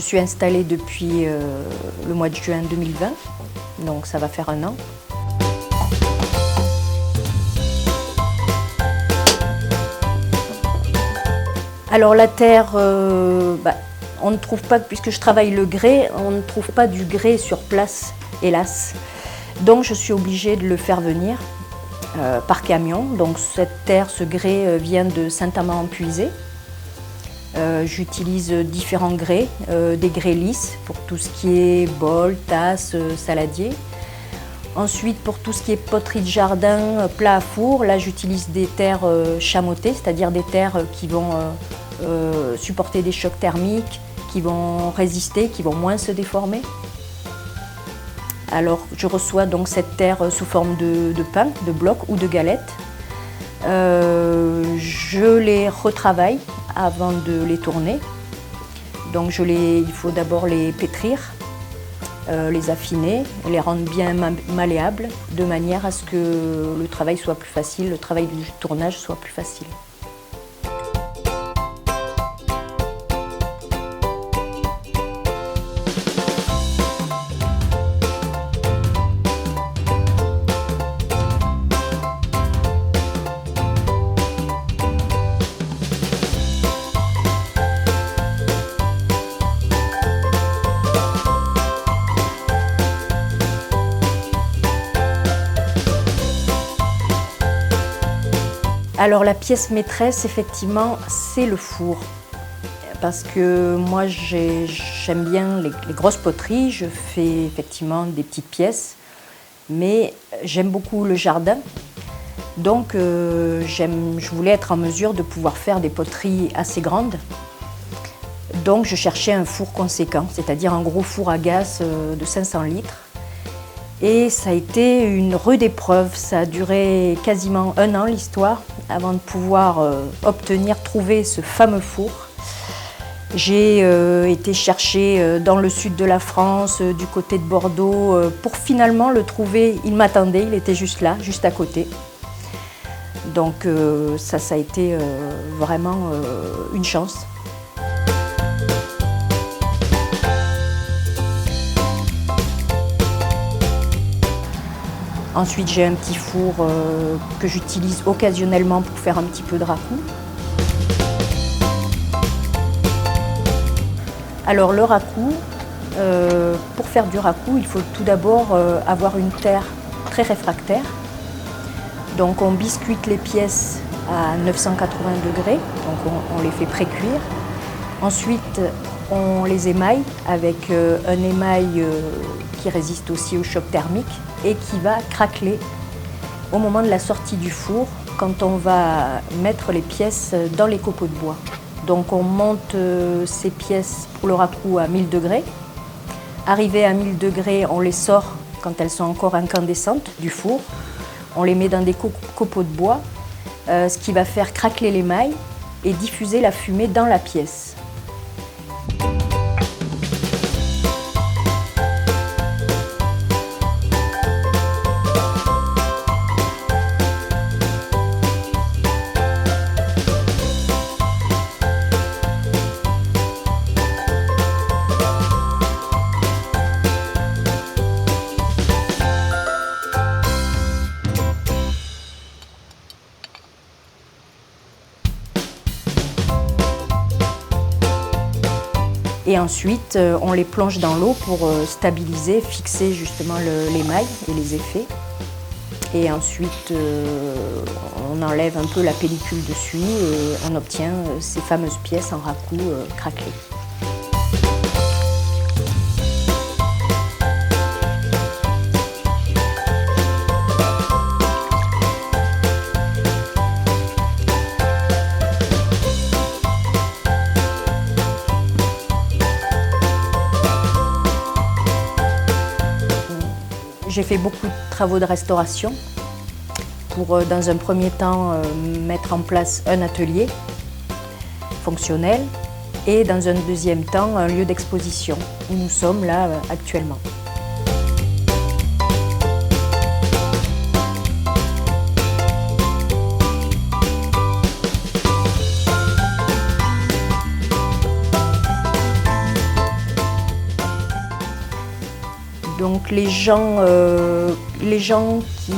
suis installée depuis le mois de juin 2020, donc ça va faire 1 an. Alors la terre, on ne trouve pas, puisque je travaille le grès, on ne trouve pas du grès sur place, hélas. Donc je suis obligée de le faire venir par camion. Donc cette terre, ce grès vient de Saint-Amand-en-Puisé. J'utilise différents grès, des grès lisses pour tout ce qui est bol, tasse, saladier. Ensuite, pour tout ce qui est poterie de jardin, plat à four, là j'utilise des terres chamottées, c'est-à-dire des terres qui vont supporter des chocs thermiques, qui vont résister, qui vont moins se déformer. Alors je reçois donc cette terre sous forme de pain, de blocs ou de galettes. Je les retravaille avant de les tourner. Donc il faut d'abord les pétrir, les affiner, les rendre bien malléables, de manière à ce que le travail soit plus facile, le travail du tournage soit plus facile. Alors la pièce maîtresse, effectivement, c'est le four. Parce que moi, j'aime bien les grosses poteries, je fais effectivement des petites pièces, mais j'aime beaucoup le jardin. Donc je voulais être en mesure de pouvoir faire des poteries assez grandes. Donc je cherchais un four conséquent, c'est-à-dire un gros four à gaz de 500 litres. Et ça a été une rude épreuve, ça a duré quasiment 1 an l'histoire avant de pouvoir trouver ce fameux four. J'ai été chercher dans le sud de la France, du côté de Bordeaux, pour finalement le trouver. Il m'attendait, il était juste là, juste à côté. Donc ça a été vraiment une chance. Ensuite, j'ai un petit four que j'utilise occasionnellement pour faire un petit peu de ragoût. Alors le ragoût, pour faire du ragoût, il faut tout d'abord avoir une terre très réfractaire. Donc on biscuite les pièces à 980 degrés, donc on les fait pré-cuire. Ensuite, on les émaille avec un émail qui résiste aussi au choc thermique et qui va craqueler au moment de la sortie du four quand on va mettre les pièces dans les copeaux de bois. Donc on monte ces pièces pour le ragoût à 1000 degrés. Arrivé à 1000 degrés, on les sort quand elles sont encore incandescentes du four. On les met dans des copeaux de bois, ce qui va faire craqueler l'émail et diffuser la fumée dans la pièce. Et ensuite, on les plonge dans l'eau pour stabiliser, fixer justement l'émail et les effets. Et ensuite, on enlève un peu la pellicule dessus et on obtient ces fameuses pièces en ragoût craquelées. J'ai fait beaucoup de travaux de restauration pour, dans un premier temps, mettre en place un atelier fonctionnel et dans un deuxième temps, un lieu d'exposition où nous sommes là actuellement. Donc les gens qui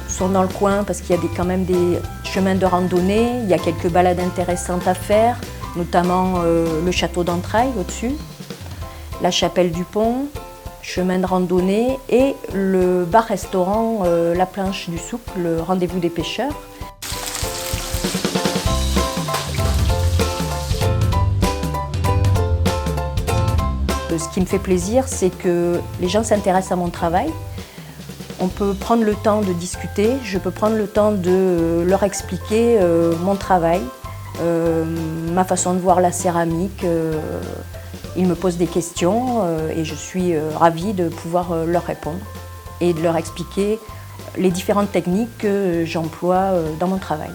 sont dans le coin, parce qu'il y a quand même des chemins de randonnée, il y a quelques balades intéressantes à faire, notamment le château d'Entrailles au-dessus, la chapelle du Pont, chemin de randonnée et le bar-restaurant La Planche du Souk, le rendez-vous des pêcheurs. Ce qui me fait plaisir, c'est que les gens s'intéressent à mon travail. On peut prendre le temps de discuter, je peux prendre le temps de leur expliquer mon travail, ma façon de voir la céramique. Ils me posent des questions et je suis ravie de pouvoir leur répondre et de leur expliquer les différentes techniques que j'emploie dans mon travail.